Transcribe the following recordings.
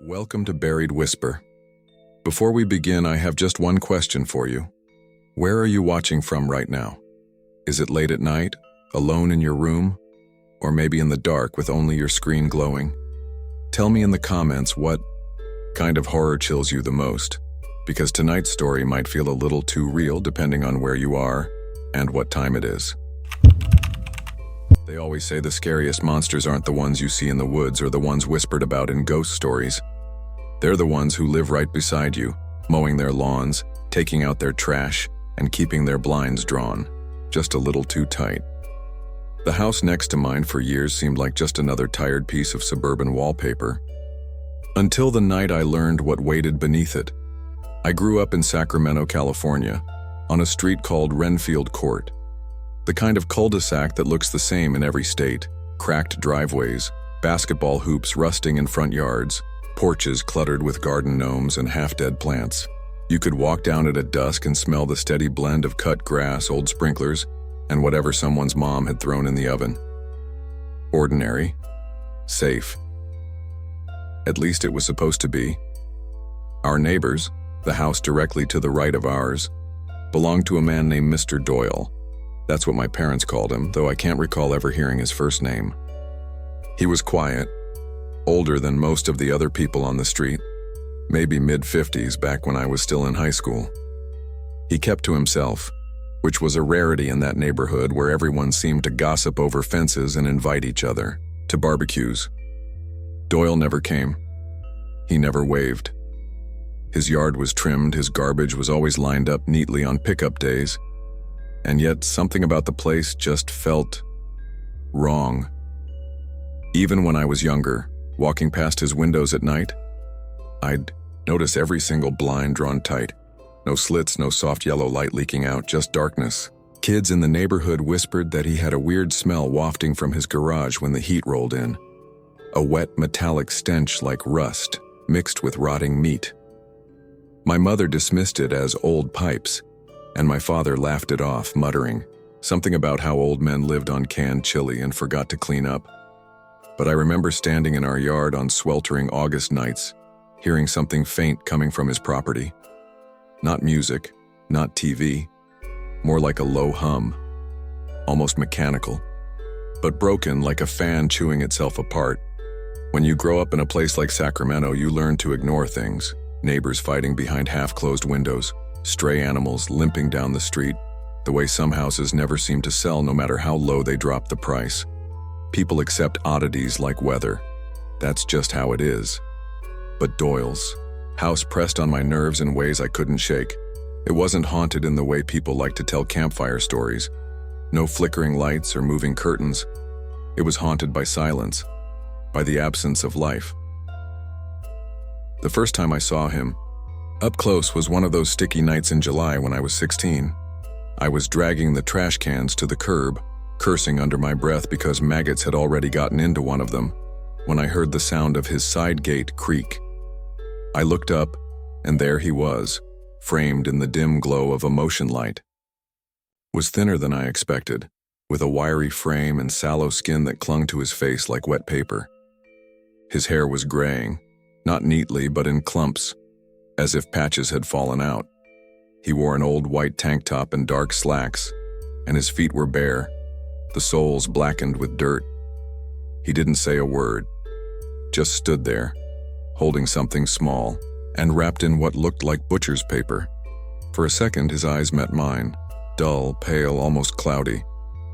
Welcome to Buried Whisper. Before we begin, I have just one question for you. Where are you watching from right now? Is it late at night, alone in your room, or maybe in the dark with only your screen glowing? Tell me in the comments what kind of horror chills you the most, because tonight's story might feel a little too real depending on where you are and what time it is. They always say the scariest monsters aren't the ones you see in the woods or the ones whispered about in ghost stories. They're the ones who live right beside you, mowing their lawns, taking out their trash, and keeping their blinds drawn, just a little too tight. The house next to mine for years seemed like just another tired piece of suburban wallpaper, until the night I learned what waited beneath it. I grew up in Sacramento, California, on a street called Renfield Court. The kind of cul-de-sac that looks the same in every state: cracked driveways, basketball hoops rusting in front yards, porches cluttered with garden gnomes and half-dead plants. You could walk down it at dusk and smell the steady blend of cut grass, old sprinklers, and whatever someone's mom had thrown in the oven. Ordinary. Safe. At least it was supposed to be. Our neighbors, the house directly to the right of ours, belonged to a man named Mr. Doyle. That's what my parents called him, though I can't recall ever hearing his first name. He was quiet, older than most of the other people on the street, maybe mid-50s back when I was still in high school. He kept to himself, which was a rarity in that neighborhood where everyone seemed to gossip over fences and invite each other to barbecues. Doyle never came. He never waved. His yard was trimmed, his garbage was always lined up neatly on pickup days, and yet something about the place just felt wrong. Even when I was younger, walking past his windows at night, I'd notice every single blind drawn tight. No slits, no soft yellow light leaking out, just darkness. Kids in the neighborhood whispered that he had a weird smell wafting from his garage when the heat rolled in. A wet, metallic stench like rust, mixed with rotting meat. My mother dismissed it as old pipes, and my father laughed it off, muttering something about how old men lived on canned chili and forgot to clean up. But I remember standing in our yard on sweltering August nights, hearing something faint coming from his property. Not music, not TV, more like a low hum, almost mechanical, but broken like a fan chewing itself apart. When you grow up in a place like Sacramento, you learn to ignore things: neighbors fighting behind half-closed windows, stray animals limping down the street, the way some houses never seem to sell no matter how low they drop the price. People accept oddities like weather. That's just how it is. But Doyle's house pressed on my nerves in ways I couldn't shake. It wasn't haunted in the way people like to tell campfire stories. No flickering lights or moving curtains. It was haunted by silence, by the absence of life. The first time I saw him up close was one of those sticky nights in July when I was 16. I was dragging the trash cans to the curb, cursing under my breath because maggots had already gotten into one of them, when I heard the sound of his side gate creak. I looked up, and there he was, framed in the dim glow of a motion light. Was thinner than I expected, with a wiry frame and sallow skin that clung to his face like wet paper. His hair was graying, not neatly but in clumps, as if patches had fallen out. He wore an old white tank top and dark slacks, and his feet were bare, the soles blackened with dirt. He didn't say a word, just stood there, holding something small and wrapped in what looked like butcher's paper. For a second, his eyes met mine, dull, pale, almost cloudy.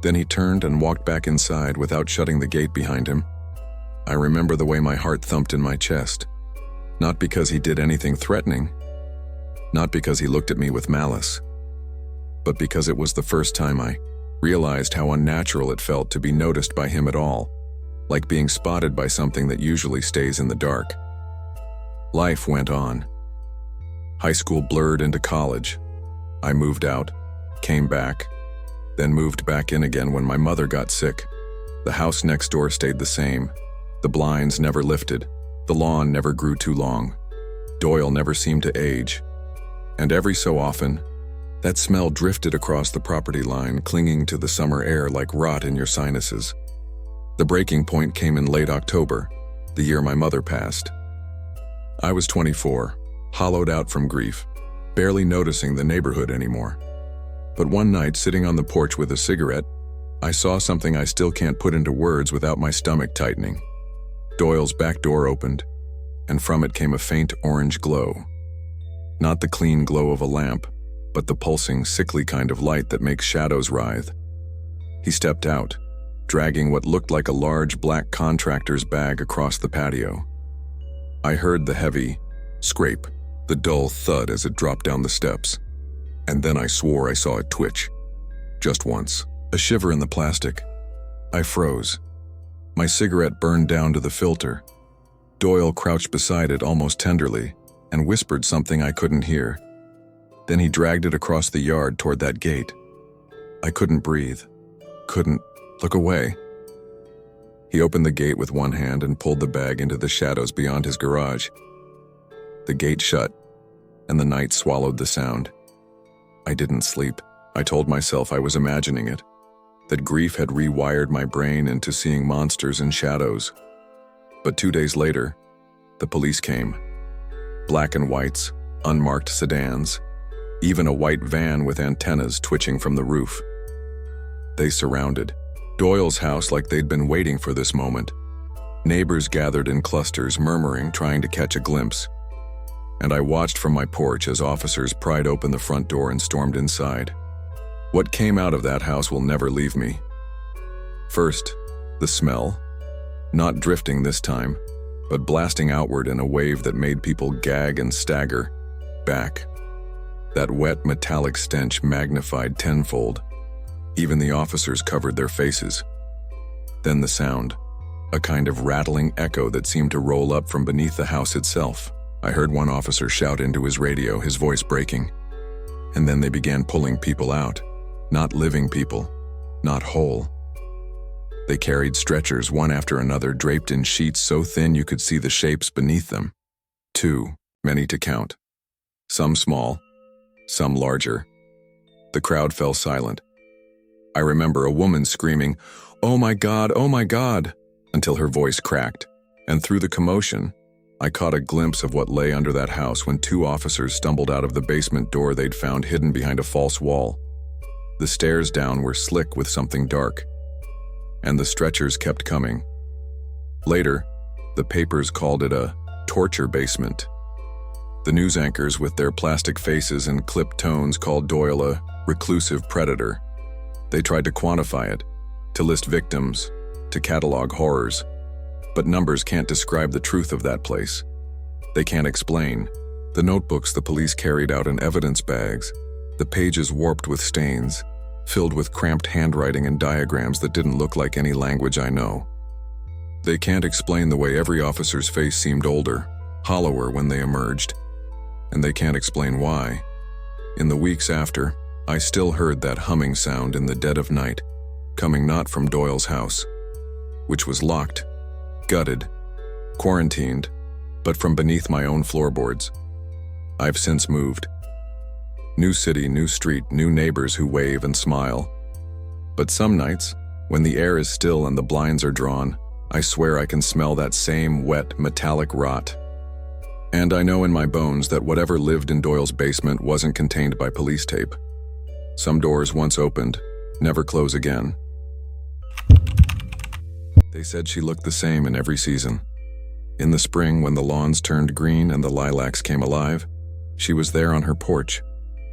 Then he turned and walked back inside without shutting the gate behind him. I remember the way my heart thumped in my chest. Not because he did anything threatening, not because he looked at me with malice, but because it was the first time I realized how unnatural it felt to be noticed by him at all, like being spotted by something that usually stays in the dark. Life went on. High school blurred into college. I moved out, came back, then moved back in again when my mother got sick. The house next door stayed the same. The blinds never lifted. The lawn never grew too long. Doyle never seemed to age. And every so often, that smell drifted across the property line, clinging to the summer air like rot in your sinuses. The breaking point came in late October, the year my mother passed. I was 24, hollowed out from grief, barely noticing the neighborhood anymore. But one night, sitting on the porch with a cigarette, I saw something I still can't put into words without my stomach tightening. Doyle's back door opened, and from it came a faint orange glow. Not the clean glow of a lamp, but the pulsing, sickly kind of light that makes shadows writhe. He stepped out, dragging what looked like a large black contractor's bag across the patio. I heard the heavy scrape, the dull thud as it dropped down the steps, and then I swore I saw it twitch. Just once, a shiver in the plastic. I froze. My cigarette burned down to the filter. Doyle crouched beside it almost tenderly and whispered something I couldn't hear. Then he dragged it across the yard toward that gate. I couldn't breathe, couldn't look away. He opened the gate with one hand and pulled the bag into the shadows beyond his garage. The gate shut, and the night swallowed the sound. I didn't sleep. I told myself I was imagining it, that grief had rewired my brain into seeing monsters and shadows. But 2 days later, the police came. Black and whites, unmarked sedans, even a white van with antennas twitching from the roof. They surrounded Doyle's house like they'd been waiting for this moment. Neighbors gathered in clusters, murmuring, trying to catch a glimpse. And I watched from my porch as officers pried open the front door and stormed inside. What came out of that house will never leave me. First, the smell. Not drifting this time, but blasting outward in a wave that made people gag and stagger. Back. That wet, metallic stench magnified tenfold. Even the officers covered their faces. Then the sound. A kind of rattling echo that seemed to roll up from beneath the house itself. I heard one officer shout into his radio, his voice breaking. And then they began pulling people out. Not living people. Not whole. They carried stretchers one after another, draped in sheets so thin you could see the shapes beneath them. Too many to count. Some small, some larger. The crowd fell silent. I remember a woman screaming, "Oh my God, oh my God," until her voice cracked, and through the commotion, I caught a glimpse of what lay under that house when 2 officers stumbled out of the basement door they'd found hidden behind a false wall. The stairs down were slick with something dark, and the stretchers kept coming. Later, the papers called it a torture basement. The news anchors with their plastic faces and clipped tones called Doyle a reclusive predator. They tried to quantify it, to list victims, to catalog horrors. But numbers can't describe the truth of that place. They can't explain. The notebooks the police carried out in evidence bags, the pages warped with stains, filled with cramped handwriting and diagrams that didn't look like any language I know. They can't explain the way every officer's face seemed older, hollower when they emerged. And they can't explain why. In the weeks after, I still heard that humming sound in the dead of night, coming not from Doyle's house, which was locked, gutted, quarantined, but from beneath my own floorboards. I've since moved. New city, new street, new neighbors who wave and smile. But some nights, when the air is still and the blinds are drawn, I swear I can smell that same wet, metallic rot. And I know in my bones that whatever lived in Doyle's basement wasn't contained by police tape. Some doors once opened, never close again. They said she looked the same in every season. In the spring, when the lawns turned green and the lilacs came alive, she was there on her porch,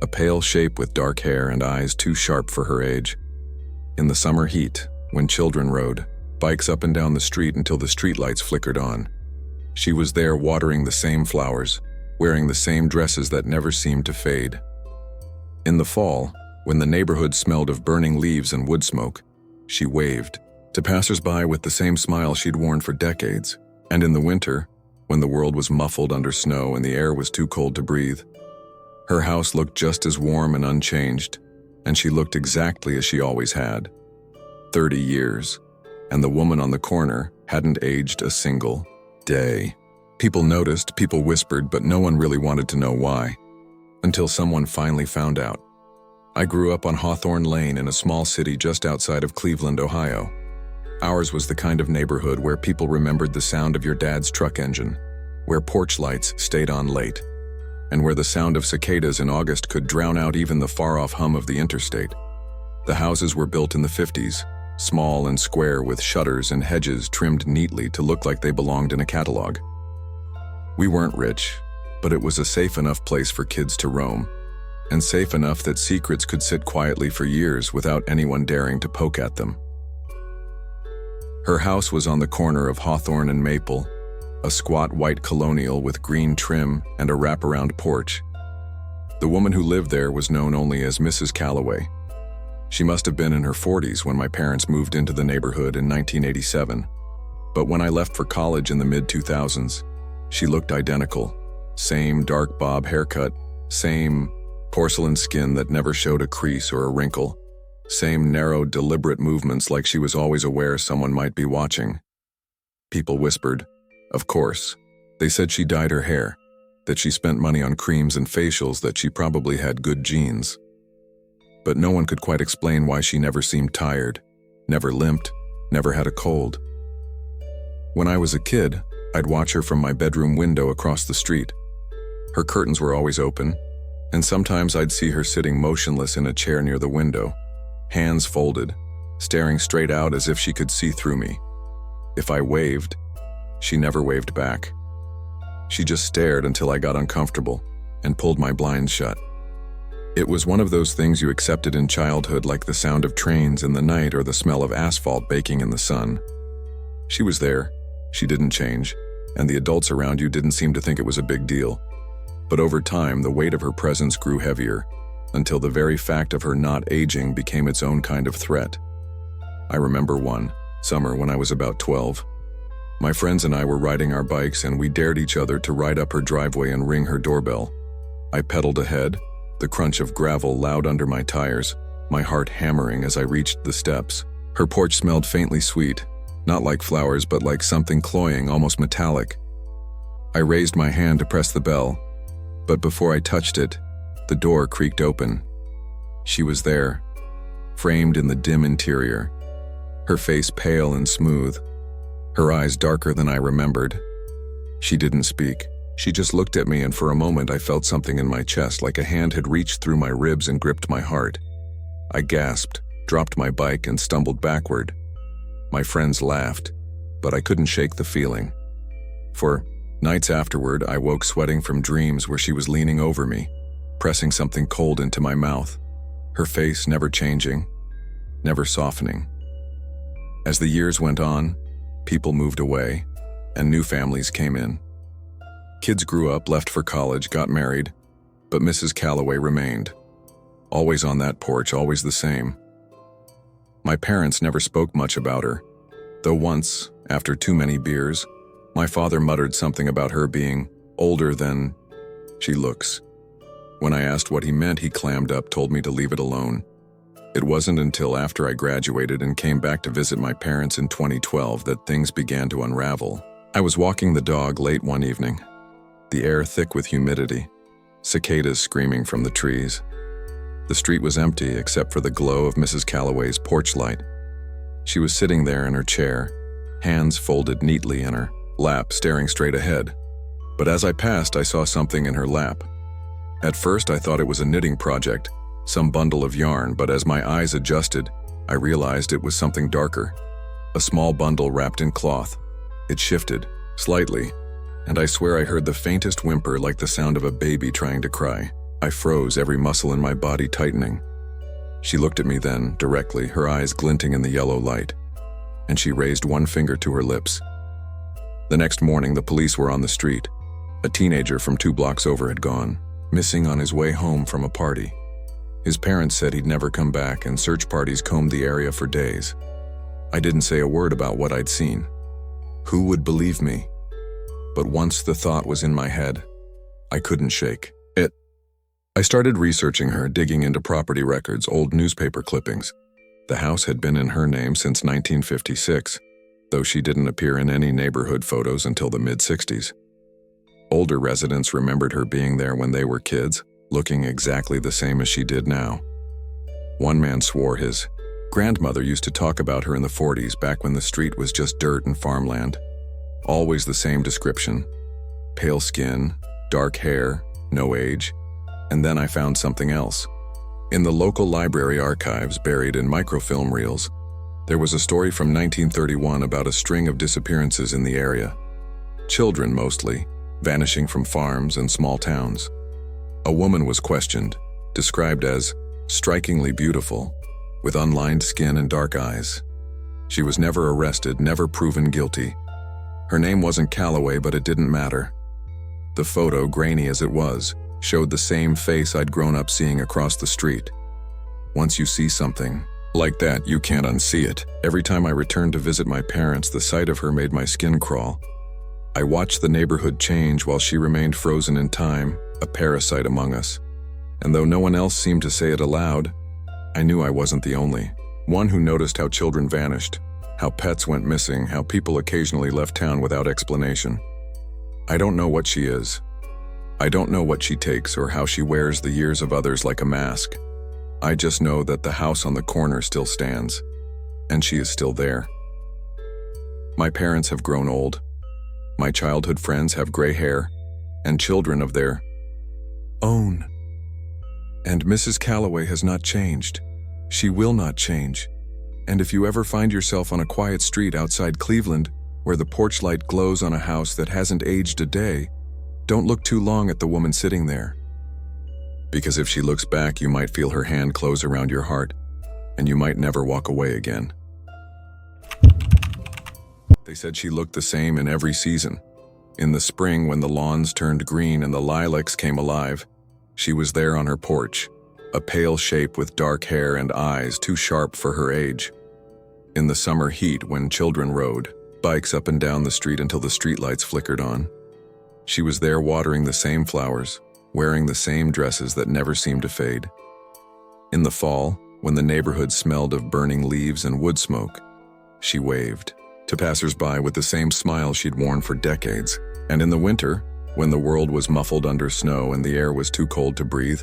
a pale shape with dark hair and eyes too sharp for her age. In the summer heat, when children rode bikes up and down the street until the streetlights flickered on, she was there watering the same flowers, wearing the same dresses that never seemed to fade. In the fall, when the neighborhood smelled of burning leaves and wood smoke, she waved to passersby with the same smile she'd worn for decades. And in the winter, when the world was muffled under snow and the air was too cold to breathe, her house looked just as warm and unchanged, and she looked exactly as she always had. 30 years, and the woman on the corner hadn't aged a single day. People noticed, people whispered, but no one really wanted to know why, until someone finally found out. I grew up on Hawthorne Lane in a small city just outside of Cleveland, Ohio. Ours was the kind of neighborhood where people remembered the sound of your dad's truck engine, where porch lights stayed on late, and where the sound of cicadas in August could drown out even the far-off hum of the interstate. The houses were built in the 50s, small and square with shutters and hedges trimmed neatly to look like they belonged in a catalog. We weren't rich, but it was a safe enough place for kids to roam, and safe enough that secrets could sit quietly for years without anyone daring to poke at them. Her house was on the corner of Hawthorne and Maple, a squat white colonial with green trim and a wraparound porch. The woman who lived there was known only as Mrs. Calloway. She must have been in her 40s when my parents moved into the neighborhood in 1987, but when I left for college in the mid-2000s, she looked identical. Same dark bob haircut, same porcelain skin that never showed a crease or a wrinkle, same narrow, deliberate movements like she was always aware someone might be watching. People whispered, of course. They said she dyed her hair, that she spent money on creams and facials, that she probably had good genes. But no one could quite explain why she never seemed tired, never limped, never had a cold. When I was a kid, I'd watch her from my bedroom window across the street. Her curtains were always open, and sometimes I'd see her sitting motionless in a chair near the window, hands folded, staring straight out as if she could see through me. If I waved, she never waved back. She just stared until I got uncomfortable and pulled my blinds shut. It was one of those things you accepted in childhood, like the sound of trains in the night or the smell of asphalt baking in the sun. She was there, she didn't change, and the adults around you didn't seem to think it was a big deal. But over time, the weight of her presence grew heavier, until the very fact of her not aging became its own kind of threat. I remember one summer when I was about 12. My friends and I were riding our bikes, and we dared each other to ride up her driveway and ring her doorbell. I pedaled ahead, the crunch of gravel loud under my tires, my heart hammering as I reached the steps. Her porch smelled faintly sweet, not like flowers but like something cloying, almost metallic. I raised my hand to press the bell, but before I touched it, the door creaked open. She was there, framed in the dim interior, her face pale and smooth, her eyes darker than I remembered. She didn't speak. She just looked at me, and for a moment I felt something in my chest, like a hand had reached through my ribs and gripped my heart. I gasped, dropped my bike, and stumbled backward. My friends laughed, but I couldn't shake the feeling. For nights afterward, I woke sweating from dreams where she was leaning over me, pressing something cold into my mouth, her face never changing, never softening. As the years went on, people moved away, and new families came in. Kids grew up, left for college, got married, but Mrs. Calloway remained. Always on that porch, always the same. My parents never spoke much about her, though once, after too many beers, my father muttered something about her being older than she looks. When I asked what he meant, he clammed up, told me to leave it alone. It wasn't until after I graduated and came back to visit my parents in 2012 that things began to unravel. I was walking the dog late one evening, the air thick with humidity, cicadas screaming from the trees. The street was empty except for the glow of Mrs. Calloway's porch light. She was sitting there in her chair, hands folded neatly in her lap, staring straight ahead. But as I passed, I saw something in her lap. At first, I thought it was a knitting project, some bundle of yarn, but as my eyes adjusted, I realized it was something darker. A small bundle wrapped in cloth. It shifted, slightly, and I swear I heard the faintest whimper, like the sound of a baby trying to cry. I froze, every muscle in my body tightening. She looked at me then, directly, her eyes glinting in the yellow light, and she raised one finger to her lips. The next morning, the police were on the street. A teenager from 2 blocks over had gone, missing on his way home from a party. His parents said he'd never come back, and search parties combed the area for days. I didn't say a word about what I'd seen. Who would believe me? But once the thought was in my head, I couldn't shake it. I started researching her, digging into property records, old newspaper clippings. The house had been in her name since 1956, though she didn't appear in any neighborhood photos until the mid-60s. Older residents remembered her being there when they were kids, looking exactly the same as she did now. One man swore his grandmother used to talk about her in the 40s, back when the street was just dirt and farmland. Always the same description. Pale skin, dark hair, no age. And then I found something else. In the local library archives buried in microfilm reels, there was a story from 1931 about a string of disappearances in the area. Children mostly, vanishing from farms and small towns. A woman was questioned, described as strikingly beautiful, with unlined skin and dark eyes. She was never arrested, never proven guilty. Her name wasn't Calloway, but it didn't matter. The photo, grainy as it was, showed the same face I'd grown up seeing across the street. Once you see something like that, you can't unsee it. Every time I returned to visit my parents, the sight of her made my skin crawl. I watched the neighborhood change while she remained frozen in time, a parasite among us. And though no one else seemed to say it aloud, I knew I wasn't the only one who noticed how children vanished, how pets went missing, how people occasionally left town without explanation. I don't know what she is. I don't know what she takes or how she wears the years of others like a mask. I just know that the house on the corner still stands, and she is still there. My parents have grown old. My childhood friends have gray hair, and children of their own. And Mrs. Calloway has not changed. She will not change. And if you ever find yourself on a quiet street outside Cleveland, where the porch light glows on a house that hasn't aged a day, don't look too long at the woman sitting there. Because if she looks back, you might feel her hand close around your heart, and you might never walk away again. They said she looked the same in every season. In the spring, when the lawns turned green and the lilacs came alive, she was there on her porch, a pale shape with dark hair and eyes too sharp for her age. In the summer heat, when children rode bikes up and down the street until the streetlights flickered on, she was there watering the same flowers, wearing the same dresses that never seemed to fade. In the fall, when the neighborhood smelled of burning leaves and wood smoke, she waved to passers-by with the same smile she'd worn for decades. And in the winter, when the world was muffled under snow and the air was too cold to breathe,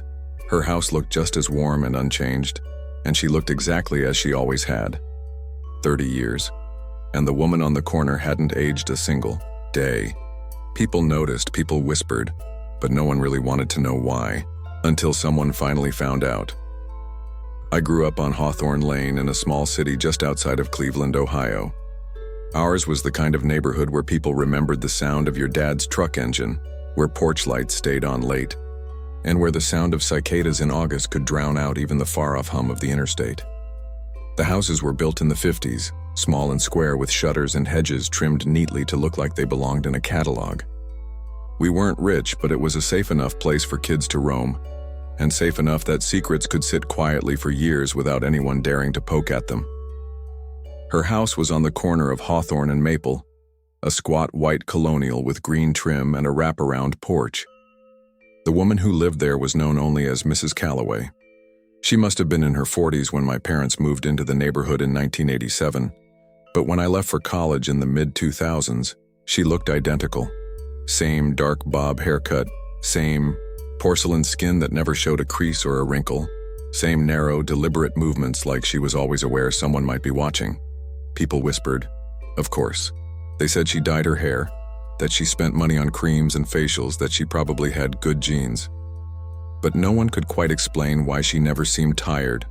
her house looked just as warm and unchanged, and she looked exactly as she always had. 30 years, and the woman on the corner hadn't aged a single day. People noticed, people whispered, but no one really wanted to know why, until someone finally found out. I grew up on Hawthorne Lane in a small city just outside of Cleveland, Ohio. Ours was the kind of neighborhood where people remembered the sound of your dad's truck engine, where porch lights stayed on late, and where the sound of cicadas in August could drown out even the far-off hum of the interstate. The houses were built in the 50s, small and square with shutters and hedges trimmed neatly to look like they belonged in a catalog. We weren't rich, but it was a safe enough place for kids to roam, and safe enough that secrets could sit quietly for years without anyone daring to poke at them. Her house was on the corner of Hawthorne and Maple, a squat white colonial with green trim and a wraparound porch. The woman who lived there was known only as Mrs. Calloway. She must have been in her 40s when my parents moved into the neighborhood in 1987, but when I left for college in the mid-2000s, she looked identical. Same dark bob haircut, same porcelain skin that never showed a crease or a wrinkle, same narrow, deliberate movements like she was always aware someone might be watching. People whispered, of course. They said she dyed her hair, that she spent money on creams and facials, that she probably had good genes. But no one could quite explain why she never seemed tired,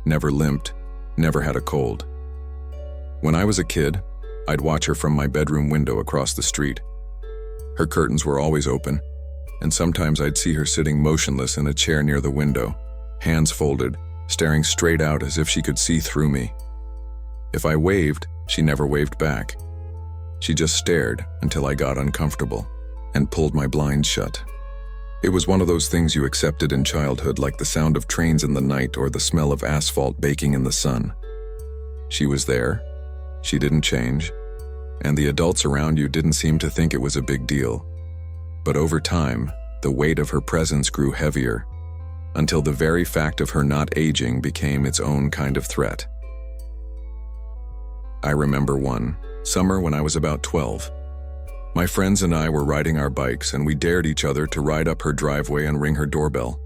never limped, never had a cold. When I was a kid, I'd watch her from my bedroom window across the street. Her curtains were always open, and sometimes I'd see her sitting motionless in a chair near the window, hands folded, staring straight out as if she could see through me. If I waved, she never waved back. She just stared until I got uncomfortable and pulled my blinds shut. It was one of those things you accepted in childhood, like the sound of trains in the night or the smell of asphalt baking in the sun. She was there, she didn't change, and the adults around you didn't seem to think it was a big deal. But over time, the weight of her presence grew heavier, until the very fact of her not aging became its own kind of threat. I remember one summer when I was about 12. My friends and I were riding our bikes, and we dared each other to ride up her driveway and ring her doorbell.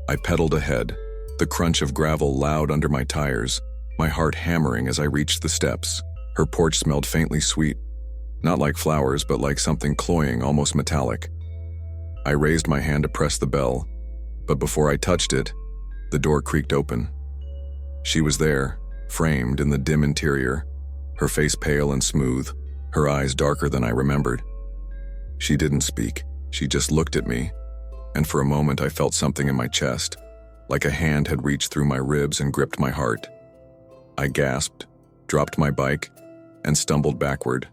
I pedaled ahead, the crunch of gravel loud under my tires, my heart hammering as I reached the steps. Her porch smelled faintly sweet, Not like flowers, but like something cloying, almost metallic. I raised my hand to press the bell, but before I touched it, the door creaked open. She was there, framed in the dim interior, her face pale and smooth, her eyes darker than I remembered. She didn't speak, she just looked at me, and for a moment I felt something in my chest, like a hand had reached through my ribs and gripped my heart. I gasped, dropped my bike, and stumbled backward.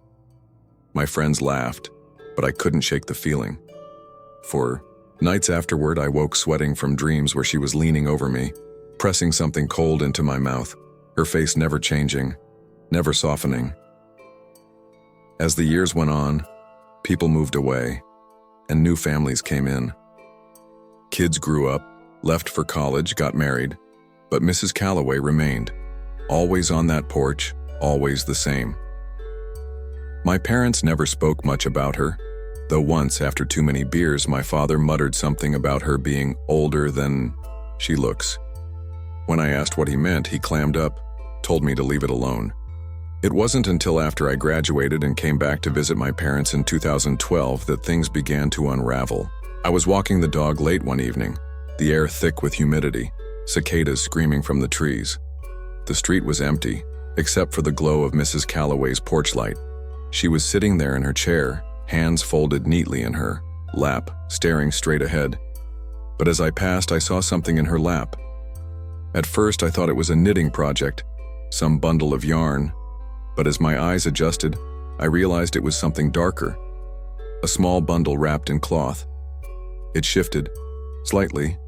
My friends laughed, but I couldn't shake the feeling. For nights afterward, I woke sweating from dreams where she was leaning over me, pressing something cold into my mouth, her face never changing, never softening. As the years went on, people moved away, and new families came in. Kids grew up, left for college, got married, but Mrs. Calloway remained, always on that porch, always the same. My parents never spoke much about her, though once, after too many beers, my father muttered something about her being older than she looks. When I asked what he meant, he clammed up, told me to leave it alone. It wasn't until after I graduated and came back to visit my parents in 2012 that things began to unravel. I was walking the dog late one evening, the air thick with humidity, cicadas screaming from the trees. The street was empty, except for the glow of Mrs. Calloway's porch light. She was sitting there in her chair, hands folded neatly in her lap, staring straight ahead. But as I passed, I saw something in her lap. At first, I thought it was a knitting project, some bundle of yarn, but as my eyes adjusted, I realized it was something darker, a small bundle wrapped in cloth. It shifted, slightly,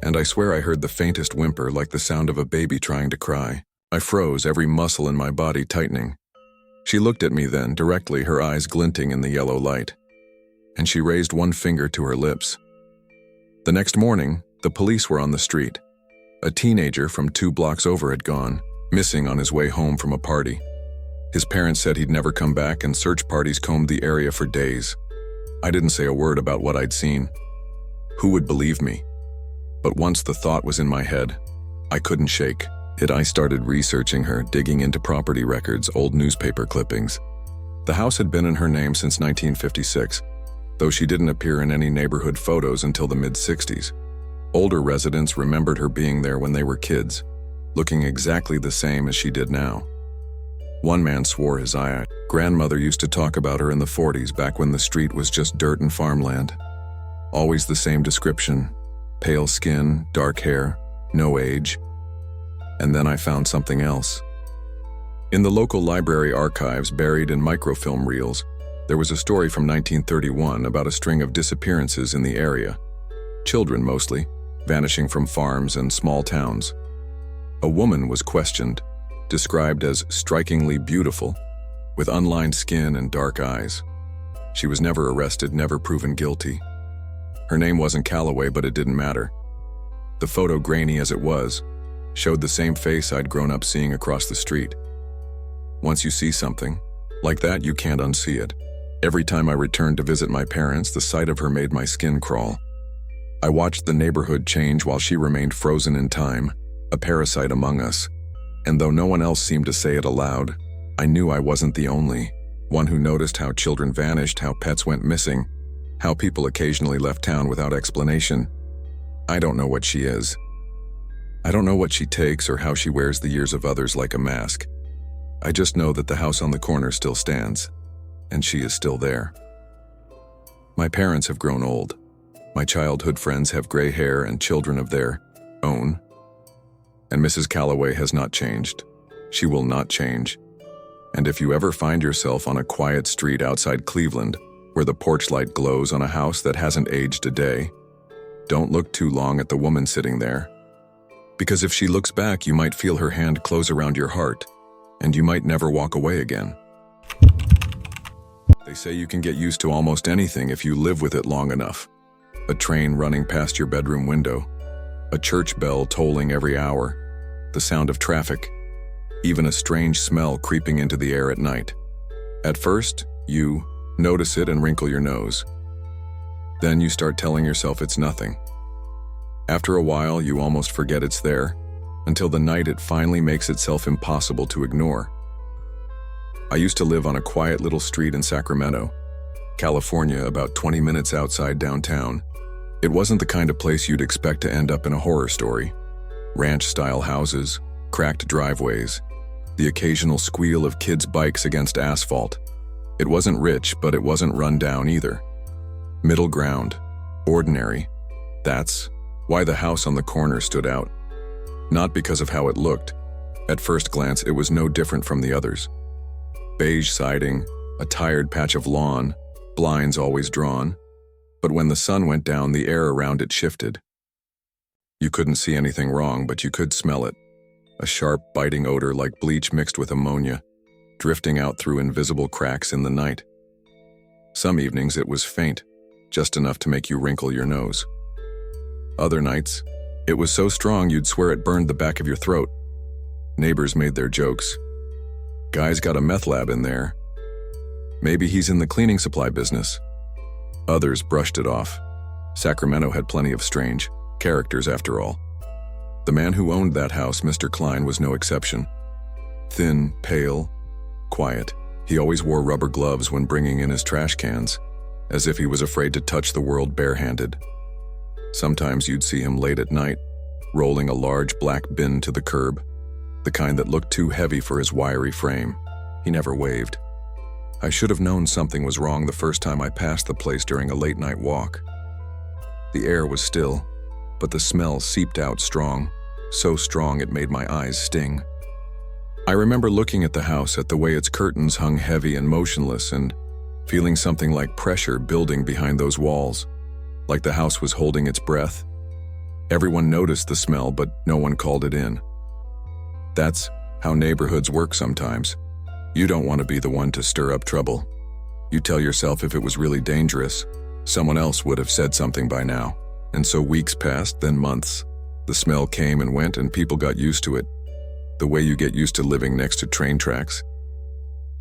and I swear I heard the faintest whimper, like the sound of a baby trying to cry. I froze, every muscle in my body tightening. She looked at me then, directly, her eyes glinting in the yellow light, and she raised one finger to her lips. The next morning, the police were on the street. A teenager from 2 blocks over had gone, missing on his way home from a party. His parents said he'd never come back, and search parties combed the area for days. I didn't say a word about what I'd seen. Who would believe me? But once the thought was in my head, I couldn't shake it. I started researching her, digging into property records, old newspaper clippings. The house had been in her name since 1956, though she didn't appear in any neighborhood photos until the mid-60s. Older residents remembered her being there when they were kids, looking exactly the same as she did now. One man swore his eye. Grandmother used to talk about her in the 40s, back when the street was just dirt and farmland. Always the same description: pale skin, dark hair, no age. And then I found something else. In the local library archives, buried in microfilm reels, there was a story from 1931 about a string of disappearances in the area. Children mostly, vanishing from farms and small towns. A woman was questioned, described as strikingly beautiful, with unlined skin and dark eyes. She was never arrested, never proven guilty. Her name wasn't Calloway, but it didn't matter. The photo, grainy as it was, showed the same face I'd grown up seeing across the street. Once you see something like that, you can't unsee it. Every time I returned to visit my parents, the sight of her made my skin crawl. I watched the neighborhood change while she remained frozen in time, a parasite among us. And though no one else seemed to say it aloud, I knew I wasn't the only one who noticed how children vanished, how pets went missing, how people occasionally left town without explanation. I don't know what she is. I don't know what she takes or how she wears the years of others like a mask. I just know that the house on the corner still stands, and she is still there. My parents have grown old. My childhood friends have gray hair and children of their own. And Mrs. Calloway has not changed. She will not change. And if you ever find yourself on a quiet street outside Cleveland, where the porch light glows on a house that hasn't aged a day, don't look too long at the woman sitting there. Because if she looks back, you might feel her hand close around your heart, and you might never walk away again. They say you can get used to almost anything if you live with it long enough. A train running past your bedroom window, a church bell tolling every hour, the sound of traffic, even a strange smell creeping into the air at night. At first, you notice it and wrinkle your nose. Then you start telling yourself it's nothing. After a while, you almost forget it's there, until the night it finally makes itself impossible to ignore. I used to live on a quiet little street in Sacramento, California, about 20 minutes outside downtown. It wasn't the kind of place you'd expect to end up in a horror story. Ranch-style houses, cracked driveways, the occasional squeal of kids' bikes against asphalt. It wasn't rich, but it wasn't run down either. Middle ground, ordinary. That's why the house on the corner stood out. Not because of how it looked. At first glance, it was no different from the others. Beige siding, a tired patch of lawn, blinds always drawn. But when the sun went down, the air around it shifted. You couldn't see anything wrong, but you could smell it. A sharp, biting odor like bleach mixed with ammonia, drifting out through invisible cracks in the night. Some evenings it was faint, just enough to make you wrinkle your nose. Other nights, it was so strong you'd swear it burned the back of your throat. Neighbors made their jokes. Guy's got a meth lab in there. Maybe he's in the cleaning supply business. Others brushed it off. Sacramento had plenty of strange characters after all. The man who owned that house, Mr. Klein, was no exception. Thin, pale, quiet. He always wore rubber gloves when bringing in his trash cans, as if he was afraid to touch the world barehanded. Sometimes you'd see him late at night, rolling a large black bin to the curb, the kind that looked too heavy for his wiry frame. He never waved. I should have known something was wrong the first time I passed the place during a late-night walk. The air was still, but the smell seeped out strong, so strong it made my eyes sting. I remember looking at the house, at the way its curtains hung heavy and motionless, and feeling something like pressure building behind those walls, like the house was holding its breath. Everyone noticed the smell, but no one called it in. That's how neighborhoods work sometimes. You don't want to be the one to stir up trouble. You tell yourself if it was really dangerous, someone else would have said something by now. And so weeks passed, then months. The smell came and went, and people got used to it, the way you get used to living next to train tracks.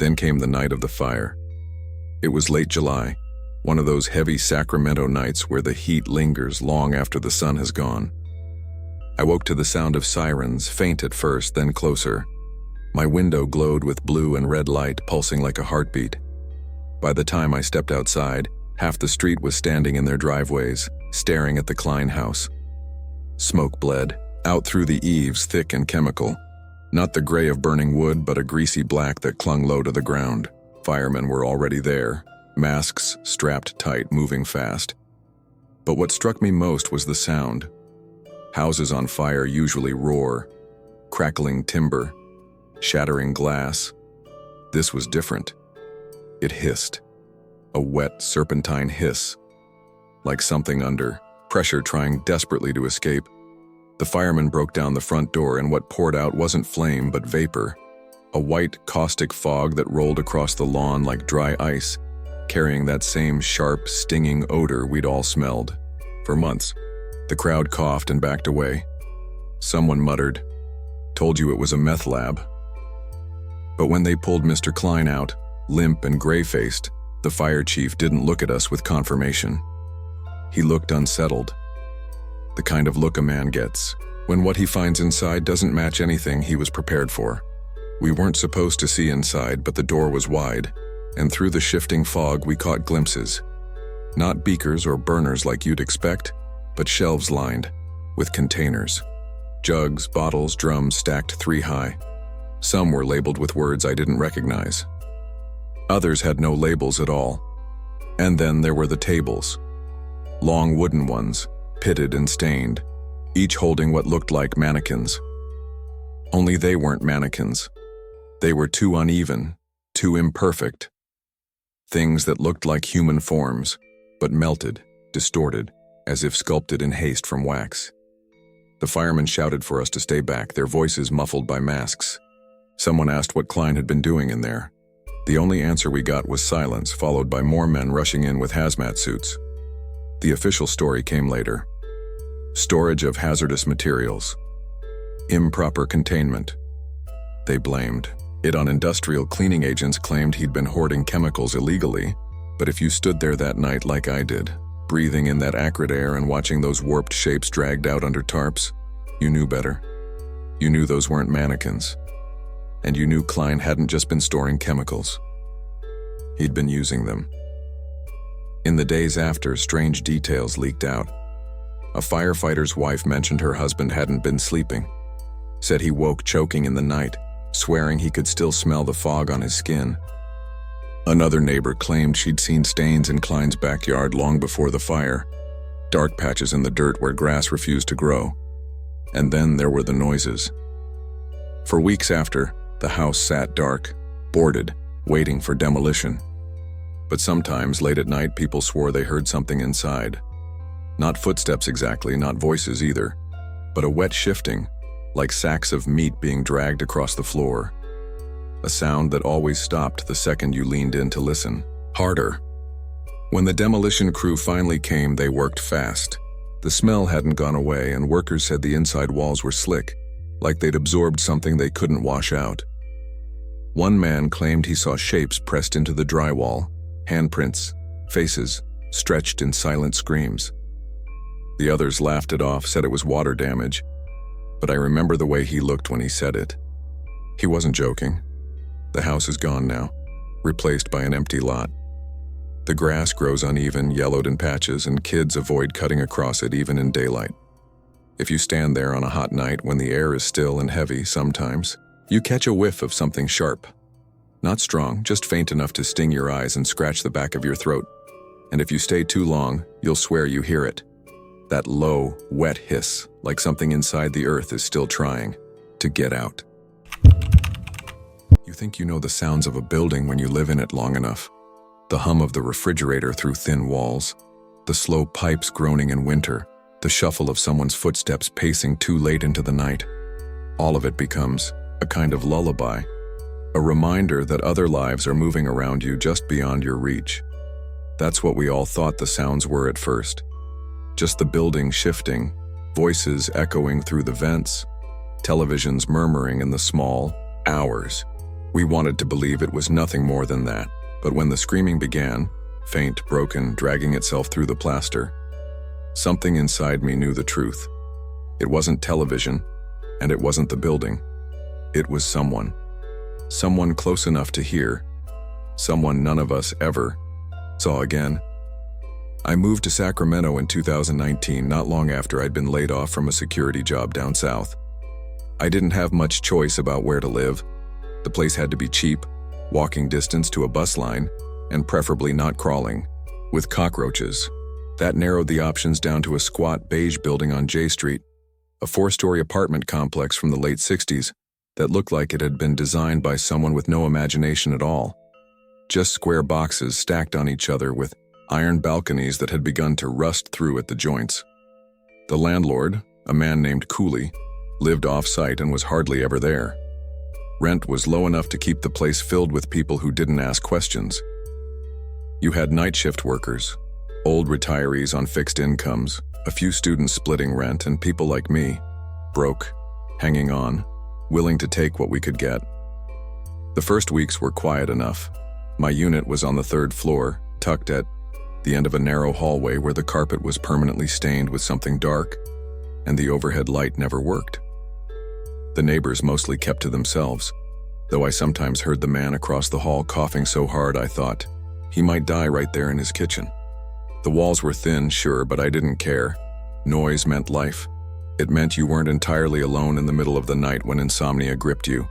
Then came the night of the fire. It was late July, one of those heavy Sacramento nights where the heat lingers long after the sun has gone. I woke to the sound of sirens, faint at first, then closer. My window glowed with blue and red light, pulsing like a heartbeat. By the time I stepped outside, half the street was standing in their driveways, staring at the Klein house. Smoke bled out through the eaves, thick and chemical. Not the gray of burning wood, but a greasy black that clung low to the ground. Firemen were already there, masks strapped tight, moving fast. But what struck me most was the sound. Houses on fire usually roar, crackling timber, shattering glass. This was different. It hissed. A wet, serpentine hiss, like something under pressure trying desperately to escape. The firemen broke down the front door, and what poured out wasn't flame but vapor. A white, caustic fog that rolled across the lawn like dry ice, carrying that same sharp, stinging odor we'd all smelled. For months, the crowd coughed and backed away. Someone muttered, "Told you it was a meth lab." But when they pulled Mr. Klein out, limp and gray-faced, the fire chief didn't look at us with confirmation. He looked unsettled. The kind of look a man gets when what he finds inside doesn't match anything he was prepared for. We weren't supposed to see inside, but the door was wide, and through the shifting fog we caught glimpses. Not beakers or burners like you'd expect, but shelves lined with containers. Jugs, bottles, drums stacked 3 high. Some were labeled with words I didn't recognize. Others had no labels at all. And then there were the tables. Long wooden ones, pitted and stained, each holding what looked like mannequins. Only they weren't mannequins. They were too uneven, too imperfect. Things that looked like human forms, but melted, distorted, as if sculpted in haste from wax. The firemen shouted for us to stay back, their voices muffled by masks. Someone asked what Klein had been doing in there. The only answer we got was silence, followed by more men rushing in with hazmat suits. The official story came later. Storage of hazardous materials. Improper containment. They blamed it on industrial cleaning agents, claimed he'd been hoarding chemicals illegally. But if you stood there that night like I did, breathing in that acrid air and watching those warped shapes dragged out under tarps, you knew better. You knew those weren't mannequins. and you knew Klein hadn't just been storing chemicals. He'd been using them. In the days after, strange details leaked out. A firefighter's wife mentioned her husband hadn't been sleeping, said he woke choking in the night, swearing he could still smell the fog on his skin. Another neighbor claimed she'd seen stains in Klein's backyard long before the fire, dark patches in the dirt where grass refused to grow. And then there were the noises. For weeks after, the house sat dark, boarded, waiting for demolition. But sometimes, late at night, people swore they heard something inside. Not footsteps exactly, not voices either, but a wet shifting, like sacks of meat being dragged across the floor. A sound that always stopped the second you leaned in to listen. Harder. When the demolition crew finally came, they worked fast. The smell hadn't gone away, and workers said the inside walls were slick, like they'd absorbed something they couldn't wash out. One man claimed he saw shapes pressed into the drywall, handprints, faces, stretched in silent screams. The others laughed it off, said it was water damage, but I remember the way he looked when he said it. He wasn't joking. The house is gone now, replaced by an empty lot. The grass grows uneven, yellowed in patches, and kids avoid cutting across it even in daylight. If you stand there on a hot night when the air is still and heavy, sometimes, you catch a whiff of something sharp. Not strong, just faint enough to sting your eyes and scratch the back of your throat. And if you stay too long, you'll swear you hear it. That low, wet hiss, like something inside the earth is still trying to get out. You think you know the sounds of a building when you live in it long enough. The hum of the refrigerator through thin walls, the slow pipes groaning in winter, the shuffle of someone's footsteps pacing too late into the night. All of it becomes a kind of lullaby, a reminder that other lives are moving around you just beyond your reach. That's what we all thought the sounds were at first. Just the building shifting, voices echoing through the vents, televisions murmuring in the small hours. We wanted to believe it was nothing more than that, but when the screaming began, faint, broken, dragging itself through the plaster, something inside me knew the truth. It wasn't television, and it wasn't the building. It was someone. Someone close enough to hear. Someone none of us ever saw again. I moved to Sacramento in 2019, not long after I'd been laid off from a security job down south. I didn't have much choice about where to live. The place had to be cheap, walking distance to a bus line, and preferably not crawling, with cockroaches. That narrowed the options down to a squat beige building on J Street, a 4-story apartment complex from the late 60s that looked like it had been designed by someone with no imagination at all. Just square boxes stacked on each other with iron balconies that had begun to rust through at the joints. The landlord, a man named Cooley, lived off-site and was hardly ever there. Rent was low enough to keep the place filled with people who didn't ask questions. You had night shift workers, old retirees on fixed incomes, a few students splitting rent, and people like me, broke, hanging on, willing to take what we could get. The first weeks were quiet enough. My unit was on the 3rd floor, tucked at the end of a narrow hallway where the carpet was permanently stained with something dark, and the overhead light never worked. The neighbors mostly kept to themselves, though I sometimes heard the man across the hall coughing so hard I thought he might die right there in his kitchen. The walls were thin, sure, but I didn't care. Noise meant life. It meant you weren't entirely alone in the middle of the night when insomnia gripped you.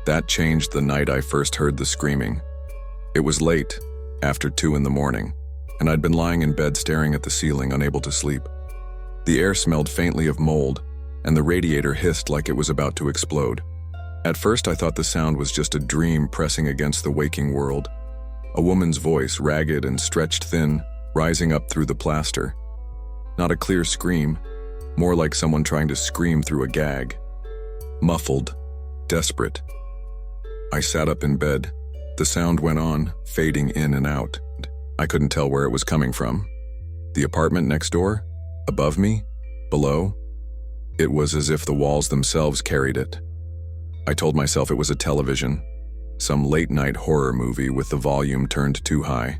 That changed the night I first heard the screaming. It was late, after 2 in the morning, and I'd been lying in bed staring at the ceiling, unable to sleep. The air smelled faintly of mold, and the radiator hissed like it was about to explode. At first I thought the sound was just a dream pressing against the waking world. A woman's voice, ragged and stretched thin, rising up through the plaster. Not a clear scream, more like someone trying to scream through a gag. Muffled, desperate. I sat up in bed. The sound went on, fading in and out. I couldn't tell where it was coming from. The apartment next door? Above me? Below? It was as if the walls themselves carried it. I told myself it was a television, some late-night horror movie with the volume turned too high.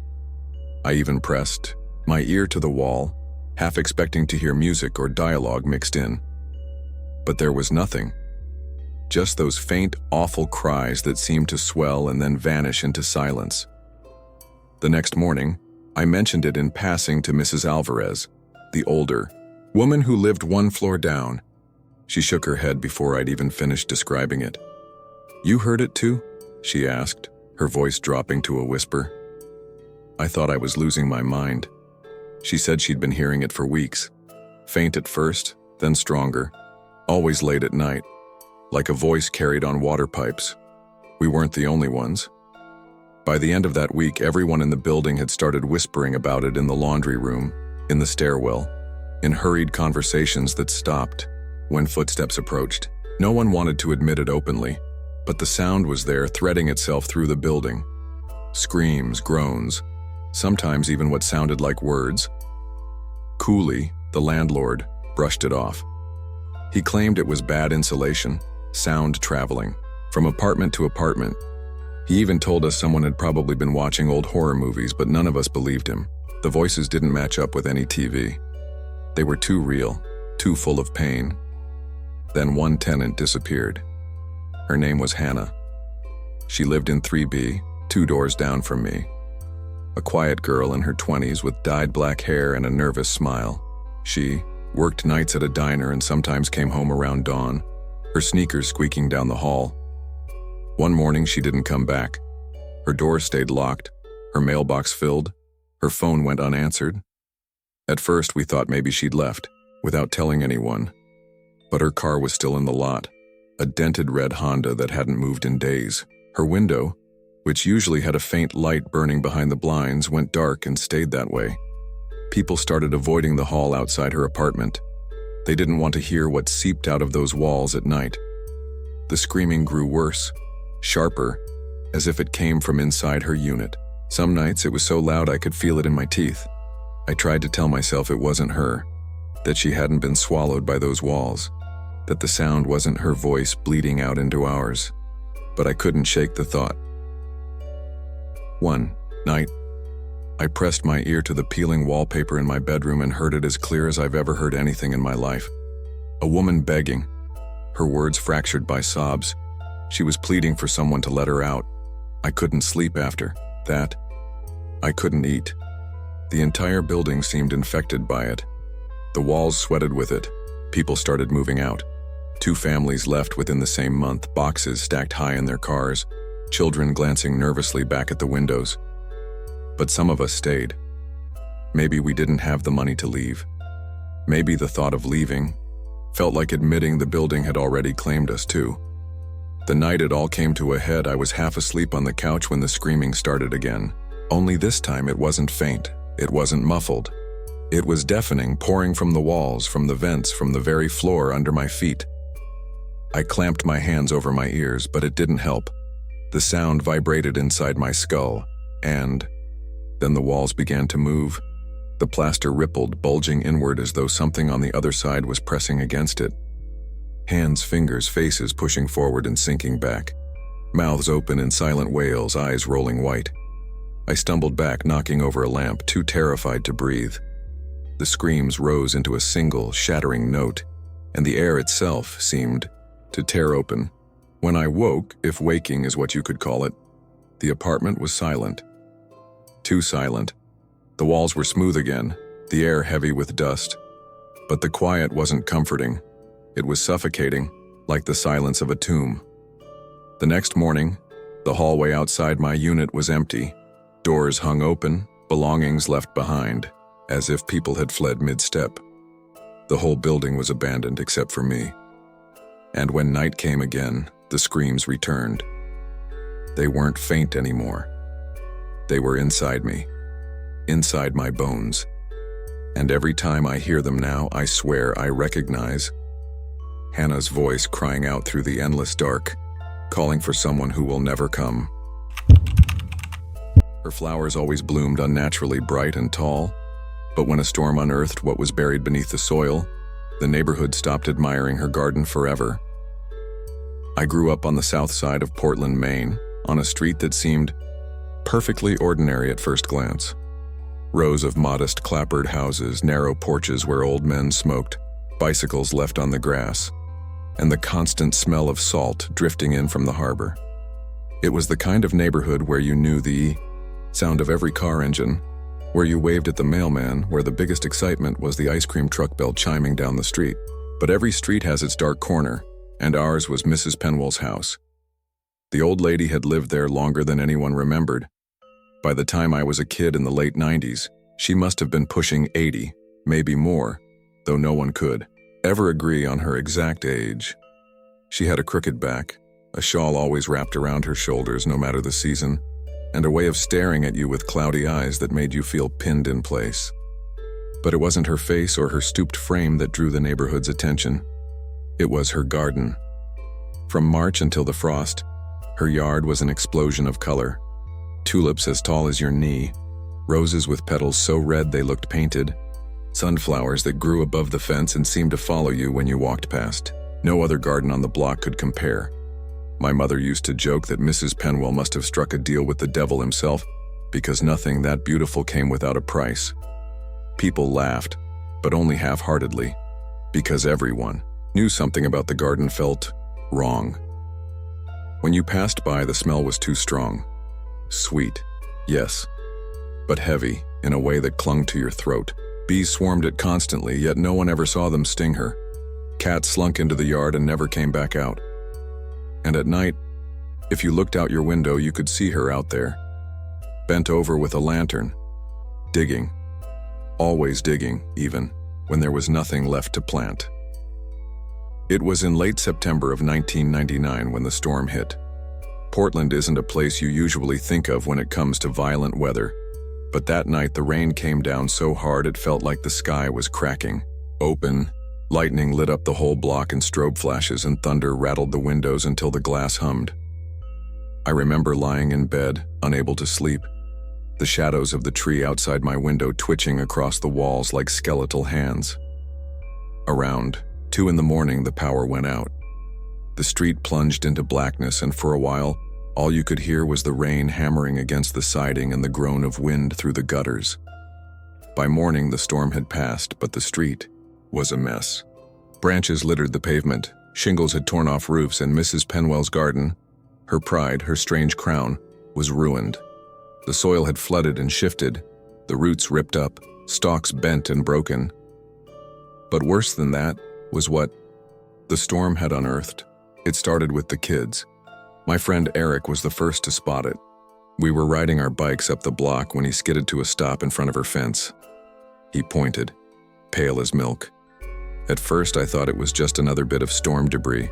I even pressed my ear to the wall, half expecting to hear music or dialogue mixed in. But there was nothing. Just those faint, awful cries that seemed to swell and then vanish into silence. The next morning, I mentioned it in passing to Mrs. Alvarez, the older woman who lived one floor down. She shook her head before I'd even finished describing it. "You heard it too?" she asked, her voice dropping to a whisper. I thought I was losing my mind. She said she'd been hearing it for weeks. Faint at first, then stronger, always late at night, like a voice carried on water pipes. We weren't the only ones. By the end of that week, everyone in the building had started whispering about it in the laundry room, in the stairwell, in hurried conversations that stopped when footsteps approached. No one wanted to admit it openly, but the sound was there, threading itself through the building. Screams, groans, sometimes even what sounded like words. Cooley, the landlord, brushed it off. He claimed it was bad insulation, sound traveling, from apartment to apartment. He even told us someone had probably been watching old horror movies, but none of us believed him. The voices didn't match up with any TV. They were too real, too full of pain. Then one tenant disappeared. Her name was Hannah. She lived in 3B, 2 doors down from me. A quiet girl in her 20s with dyed black hair and a nervous smile. She worked nights at a diner and sometimes came home around dawn, her sneakers squeaking down the hall. One morning she didn't come back. Her door stayed locked, her mailbox filled, her phone went unanswered. At first we thought maybe she'd left, without telling anyone. But her car was still in the lot, a dented red Honda that hadn't moved in days. Her window, which usually had a faint light burning behind the blinds, went dark and stayed that way. People started avoiding the hall outside her apartment. They didn't want to hear what seeped out of those walls at night. The screaming grew worse, sharper, as if it came from inside her unit. Some nights it was so loud I could feel it in my teeth. I tried to tell myself it wasn't her, that she hadn't been swallowed by those walls, that the sound wasn't her voice bleeding out into ours. But I couldn't shake the thought. One night, I pressed my ear to the peeling wallpaper in my bedroom and heard it as clear as I've ever heard anything in my life. A woman begging, her words fractured by sobs. She was pleading for someone to let her out. I couldn't sleep after that. I couldn't eat. The entire building seemed infected by it. The walls sweated with it. People started moving out. 2 families left within the same month, boxes stacked high in their cars, children glancing nervously back at the windows. But some of us stayed. Maybe we didn't have the money to leave. Maybe the thought of leaving felt like admitting the building had already claimed us too. The night it all came to a head, I was half asleep on the couch when the screaming started again. Only this time it wasn't faint, it wasn't muffled. It was deafening, pouring from the walls, from the vents, from the very floor under my feet. I clamped my hands over my ears, but it didn't help. The sound vibrated inside my skull, and then the walls began to move. The plaster rippled, bulging inward as though something on the other side was pressing against it. Hands, fingers, faces pushing forward and sinking back. Mouths open in silent wails, eyes rolling white. I stumbled back, knocking over a lamp, too terrified to breathe. The screams rose into a single, shattering note, and the air itself seemed to tear open. When I woke, if waking is what you could call it, the apartment was silent. Too silent. The walls were smooth again, the air heavy with dust. But the quiet wasn't comforting. It was suffocating, like the silence of a tomb. The next morning, the hallway outside my unit was empty. Doors hung open, belongings left behind, as if people had fled mid-step. The whole building was abandoned except for me. And when night came again, the screams returned. They weren't faint anymore. They were inside me, inside my bones. And every time I hear them now, I swear I recognize Hannah's voice crying out through the endless dark, calling for someone who will never come. Her flowers always bloomed unnaturally bright and tall, but when a storm unearthed what was buried beneath the soil, the neighborhood stopped admiring her garden forever. I grew up on the south side of Portland, Maine, on a street that seemed perfectly ordinary at first glance. Rows of modest clapboard houses, narrow porches where old men smoked, bicycles left on the grass. and the constant smell of salt drifting in from the harbor. It was the kind of neighborhood where you knew the sound of every car engine, where you waved at the mailman, where the biggest excitement was the ice cream truck bell chiming down the street. But every street has its dark corner, and ours was Mrs. Penwell's house. The old lady had lived there longer than anyone remembered. By the time I was a kid in the late 90s, she must have been pushing 80, maybe more, though no one could ever agree on her exact age. She had a crooked back, a shawl always wrapped around her shoulders no matter the season, and a way of staring at you with cloudy eyes that made you feel pinned in place. But it wasn't her face or her stooped frame that drew the neighborhood's attention. It was her garden. From March until the frost, her yard was an explosion of color. Tulips as tall as your knee, roses with petals so red they looked painted, sunflowers that grew above the fence and seemed to follow you when you walked past. No other garden on the block could compare. My mother used to joke that Mrs. Penwell must have struck a deal with the devil himself, because nothing that beautiful came without a price. People laughed, but only half-heartedly, because everyone knew something about the garden felt wrong. When you passed by, the smell was too strong. Sweet, yes, but heavy in a way that clung to your throat. Bees swarmed it constantly, yet no one ever saw them sting her. Cats slunk into the yard and never came back out. And at night, if you looked out your window, you could see her out there, bent over with a lantern, digging. Always digging, even when there was nothing left to plant. It was in late September of 1999 when the storm hit. Portland isn't a place you usually think of when it comes to violent weather, but that night the rain came down so hard it felt like the sky was cracking open. Lightning lit up the whole block in strobe flashes, and thunder rattled the windows until the glass hummed. I remember lying in bed, unable to sleep, the shadows of the tree outside my window twitching across the walls like skeletal hands. Around 2 in the morning, the power went out. The street plunged into blackness, and for a while, all you could hear was the rain hammering against the siding and the groan of wind through the gutters. By morning, the storm had passed, but the street was a mess. Branches littered the pavement, shingles had torn off roofs, and Mrs. Penwell's garden, her pride, her strange crown, was ruined. The soil had flooded and shifted, the roots ripped up, stalks bent and broken. But worse than that was what the storm had unearthed. It started with the kids. My friend Eric was the first to spot it. We were riding our bikes up the block when he skidded to a stop in front of her fence. He pointed, pale as milk. At first, I thought it was just another bit of storm debris,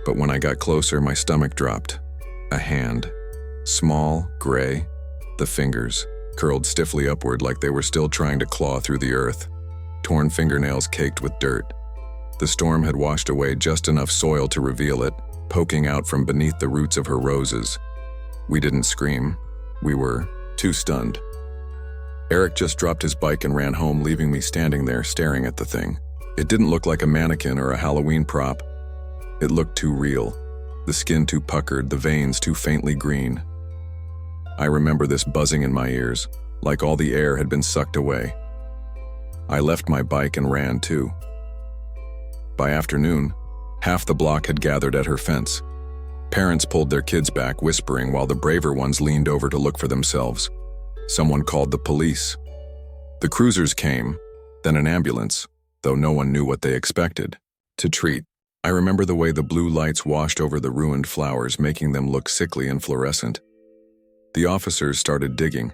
but when I got closer, my stomach dropped. A hand, small, gray, the fingers curled stiffly upward like they were still trying to claw through the earth, torn fingernails caked with dirt. The storm had washed away just enough soil to reveal it, poking out from beneath the roots of her roses. We didn't scream. We were too stunned. Eric just dropped his bike and ran home, leaving me standing there staring at the thing. It didn't look like a mannequin or a Halloween prop. It looked too real, the skin too puckered, the veins too faintly green. I remember this buzzing in my ears, like all the air had been sucked away. I left my bike and ran too. By afternoon, half the block had gathered at her fence. Parents pulled their kids back, whispering, while the braver ones leaned over to look for themselves. Someone called the police. The cruisers came, then an ambulance, though no one knew what they expected, to treat. I remember the way the blue lights washed over the ruined flowers, making them look sickly and fluorescent. The officers started digging,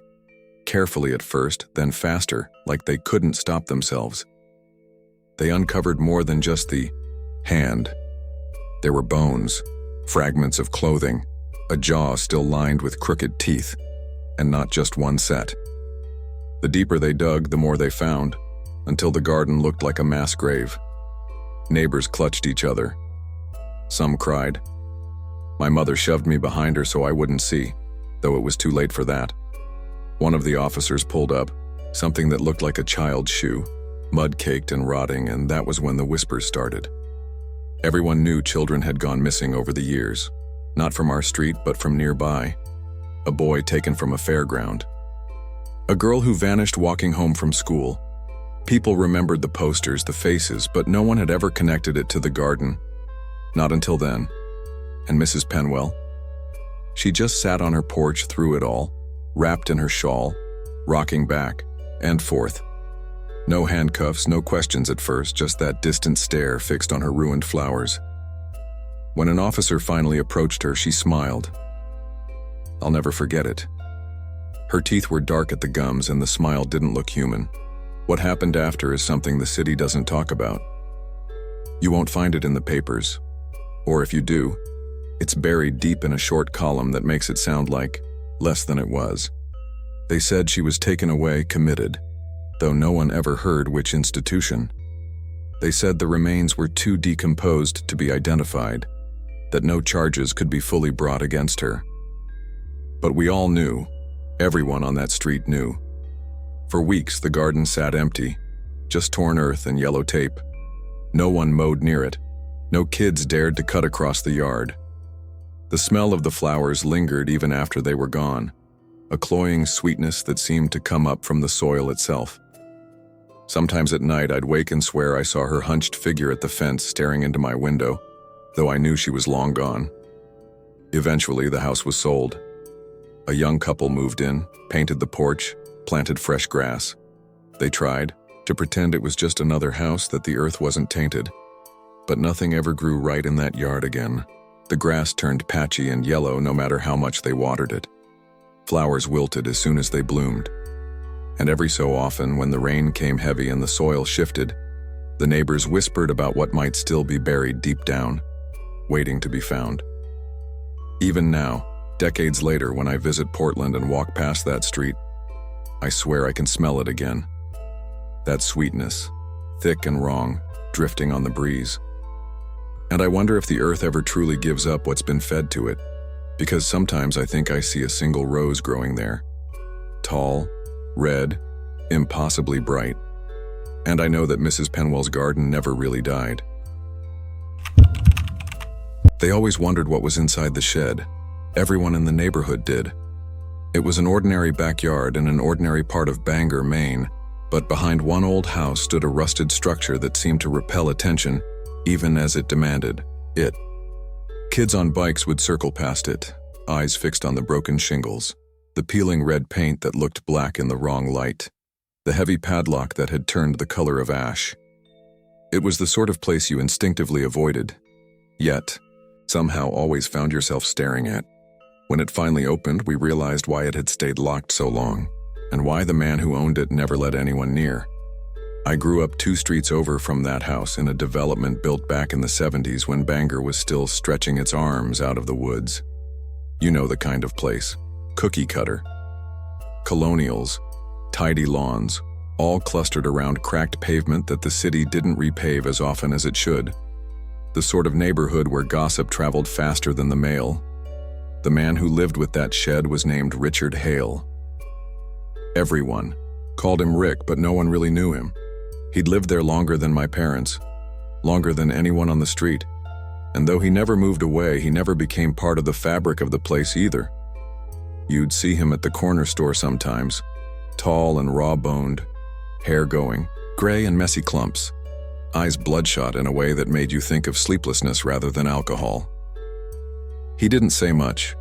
carefully at first, then faster, like they couldn't stop themselves. They uncovered more than just the hand. There were bones, fragments of clothing, a jaw still lined with crooked teeth, and not just one set. The deeper they dug, the more they found, until the garden looked like a mass grave. Neighbors clutched each other. Some cried. My mother shoved me behind her so I wouldn't see, though it was too late for that. One of the officers pulled up, something that looked like a child's shoe, mud-caked and rotting, and that was when the whispers started. Everyone knew children had gone missing over the years, not from our street but from nearby. A boy taken from a fairground. A girl who vanished walking home from school. People remembered the posters, the faces, but no one had ever connected it to the garden. Not until then. And Mrs. Penwell? She just sat on her porch through it all, wrapped in her shawl, rocking back and forth. No handcuffs, no questions at first, just that distant stare fixed on her ruined flowers. When an officer finally approached her, she smiled. I'll never forget it. Her teeth were dark at the gums and the smile didn't look human. What happened after is something the city doesn't talk about. You won't find it in the papers. Or if you do, it's buried deep in a short column that makes it sound like less than it was. They said she was taken away committed, though no one ever heard which institution. They said the remains were too decomposed to be identified, that no charges could be fully brought against her. But we all knew, everyone on that street knew. For weeks the garden sat empty, just torn earth and yellow tape. No one mowed near it. No kids dared to cut across the yard. The smell of the flowers lingered even after they were gone, a cloying sweetness that seemed to come up from the soil itself. Sometimes at night I'd wake and swear I saw her hunched figure at the fence staring into my window, though I knew she was long gone. Eventually the house was sold. A young couple moved in, painted the porch, planted fresh grass. They tried to pretend it was just another house, that the earth wasn't tainted. But nothing ever grew right in that yard again. The grass turned patchy and yellow no matter how much they watered it. Flowers wilted as soon as they bloomed. And every so often, when the rain came heavy and the soil shifted, the neighbors whispered about what might still be buried deep down, waiting to be found. Even now, decades later, when I visit Portland and walk past that street, I swear I can smell it again. That sweetness, thick and wrong, drifting on the breeze. And I wonder if the earth ever truly gives up what's been fed to it, because sometimes I think I see a single rose growing there. Tall, red, impossibly bright. And I know that Mrs. Penwell's garden never really died. They always wondered what was inside the shed. Everyone in the neighborhood did. It was an ordinary backyard in an ordinary part of Bangor, Maine, but behind one old house stood a rusted structure that seemed to repel attention, even as it demanded it. Kids on bikes would circle past it, eyes fixed on the broken shingles, the peeling red paint that looked black in the wrong light, the heavy padlock that had turned the color of ash. It was the sort of place you instinctively avoided, yet somehow always found yourself staring at. When it finally opened, we realized why it had stayed locked so long, and why the man who owned it never let anyone near. I grew up 2 streets over from that house in a development built back in the 70s when Bangor was still stretching its arms out of the woods. You know the kind of place. Cookie cutter. Colonials, tidy lawns, all clustered around cracked pavement that the city didn't repave as often as it should. The sort of neighborhood where gossip traveled faster than the mail. The man who lived with that shed was named Richard Hale. Everyone called him Rick, but no one really knew him. He'd lived there longer than my parents, longer than anyone on the street. And though he never moved away, he never became part of the fabric of the place either. You'd see him at the corner store sometimes, tall and raw-boned, hair going, gray and messy clumps, eyes bloodshot in a way that made you think of sleeplessness rather than alcohol. He didn't say much.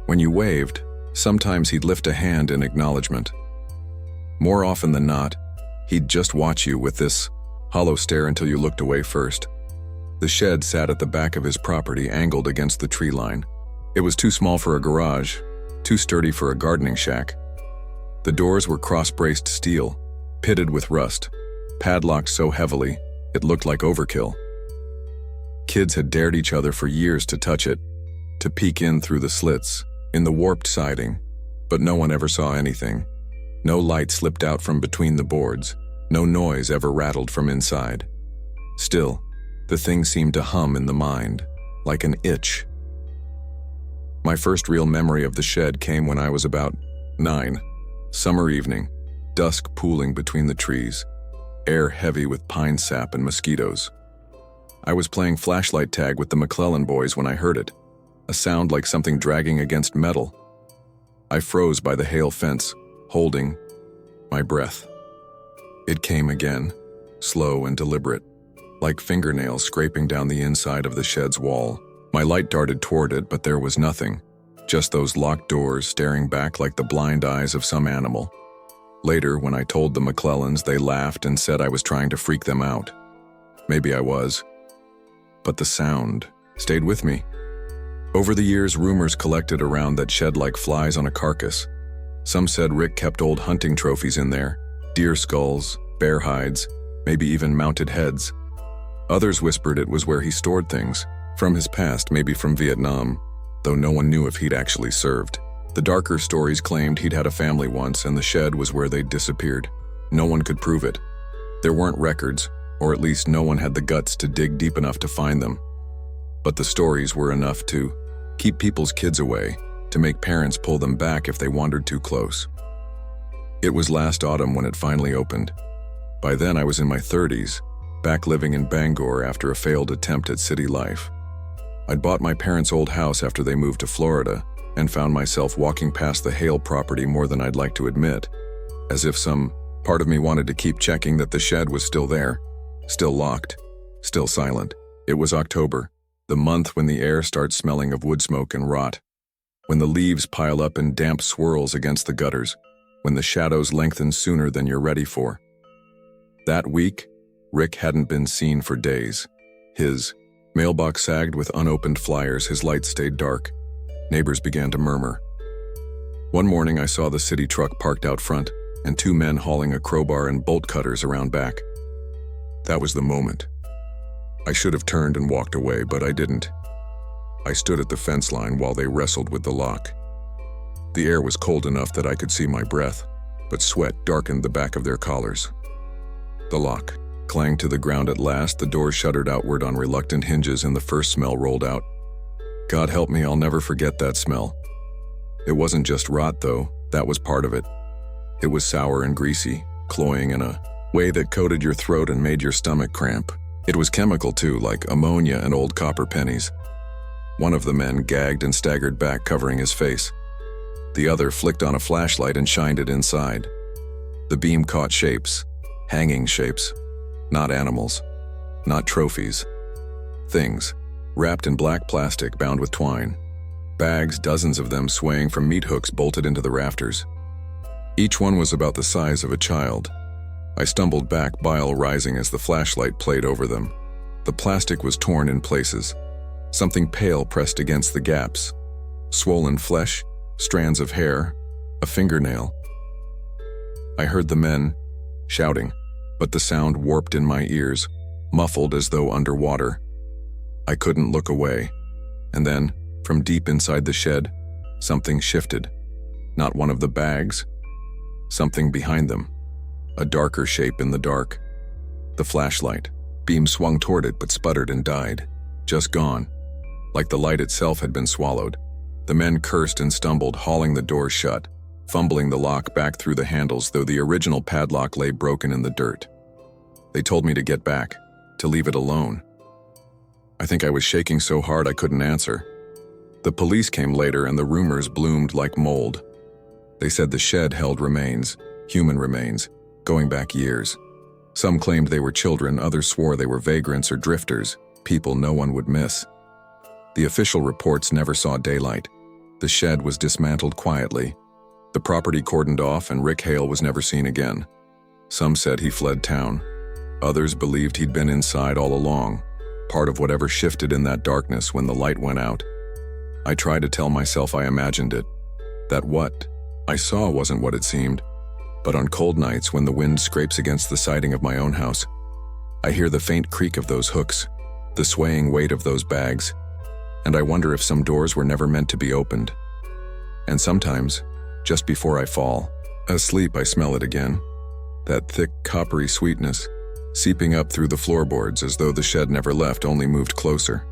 When you waved, sometimes he'd lift a hand in acknowledgement. More often than not, he'd just watch you with this hollow stare until you looked away first. The shed sat at the back of his property, angled against the tree line. It was too small for a garage, too sturdy for a gardening shack. The doors were cross-braced steel, pitted with rust, padlocked so heavily it looked like overkill. Kids had dared each other for years to touch it, to peek in through the slits, in the warped siding, but no one ever saw anything. No light slipped out from between the boards, no noise ever rattled from inside. Still, the thing seemed to hum in the mind, like an itch. My first real memory of the shed came when I was about 9. Summer evening, dusk pooling between the trees, air heavy with pine sap and mosquitoes. I was playing flashlight tag with the McClellan boys when I heard it, a sound like something dragging against metal. I froze by the Hale fence, holding my breath. It came again, slow and deliberate, like fingernails scraping down the inside of the shed's wall. My light darted toward it, but there was nothing. Just those locked doors staring back like the blind eyes of some animal. Later, when I told the McClellans, they laughed and said I was trying to freak them out. Maybe I was. But the sound stayed with me. Over the years, rumors collected around that shed like flies on a carcass. Some said Rick kept old hunting trophies in there, deer skulls, bear hides, maybe even mounted heads. Others whispered it was where he stored things, from his past, maybe from Vietnam, though no one knew if he'd actually served. The darker stories claimed he'd had a family once and the shed was where they'd disappeared. No one could prove it. There weren't records, or at least no one had the guts to dig deep enough to find them. But the stories were enough to keep people's kids away, to make parents pull them back if they wandered too close. It was last autumn when it finally opened. By then I was in my 30s, back living in Bangor after a failed attempt at city life. I'd bought my parents' old house after they moved to Florida and found myself walking past the Hale property more than I'd like to admit, as if some part of me wanted to keep checking that the shed was still there, still locked, still silent. It was October, the month when the air starts smelling of wood smoke and rot, when the leaves pile up in damp swirls against the gutters, when the shadows lengthen sooner than you're ready for. That week, Rick hadn't been seen for days. His mailbox sagged with unopened flyers, his lights stayed dark. Neighbors began to murmur. One morning I saw the city truck parked out front and two men hauling a crowbar and bolt cutters around back. That was the moment. I should have turned and walked away, but I didn't. I stood at the fence line while they wrestled with the lock. The air was cold enough that I could see my breath, but sweat darkened the back of their collars. The lock clanged to the ground at last, the door shuddered outward on reluctant hinges, and the first smell rolled out. God help me, I'll never forget that smell. It wasn't just rot, though, that was part of it. It was sour and greasy, cloying in a way that coated your throat and made your stomach cramp. It was chemical too, like ammonia and old copper pennies. One of the men gagged and staggered back, covering his face. The other flicked on a flashlight and shined it inside. The beam caught shapes, hanging shapes. Not animals, not trophies. Things, wrapped in black plastic bound with twine. Bags, dozens of them swaying from meat hooks bolted into the rafters. Each one was about the size of a child. I stumbled back, bile rising as the flashlight played over them. The plastic was torn in places. Something pale pressed against the gaps. Swollen flesh, strands of hair, a fingernail. I heard the men shouting, but the sound warped in my ears, muffled as though underwater. I couldn't look away. And then, from deep inside the shed, something shifted. Not one of the bags, something behind them. A darker shape in the dark. The flashlight beam swung toward it but sputtered and died. Just gone. Like the light itself had been swallowed. The men cursed and stumbled, hauling the door shut, fumbling the lock back through the handles, though the original padlock lay broken in the dirt. They told me to get back, to leave it alone. I think I was shaking so hard I couldn't answer. The police came later and the rumors bloomed like mold. They said the shed held remains, human remains, going back years. Some claimed they were children, others swore they were vagrants or drifters, people no one would miss. The official reports never saw daylight. The shed was dismantled quietly. The property cordoned off and Rick Hale was never seen again. Some said he fled town. Others believed he'd been inside all along, part of whatever shifted in that darkness when the light went out. I tried to tell myself I imagined it, that what I saw wasn't what it seemed. But on cold nights when the wind scrapes against the siding of my own house, I hear the faint creak of those hooks, the swaying weight of those bags, and I wonder if some doors were never meant to be opened. And sometimes, just before I fall asleep, I smell it again, that thick, coppery sweetness, seeping up through the floorboards as though the shed never left, only moved closer.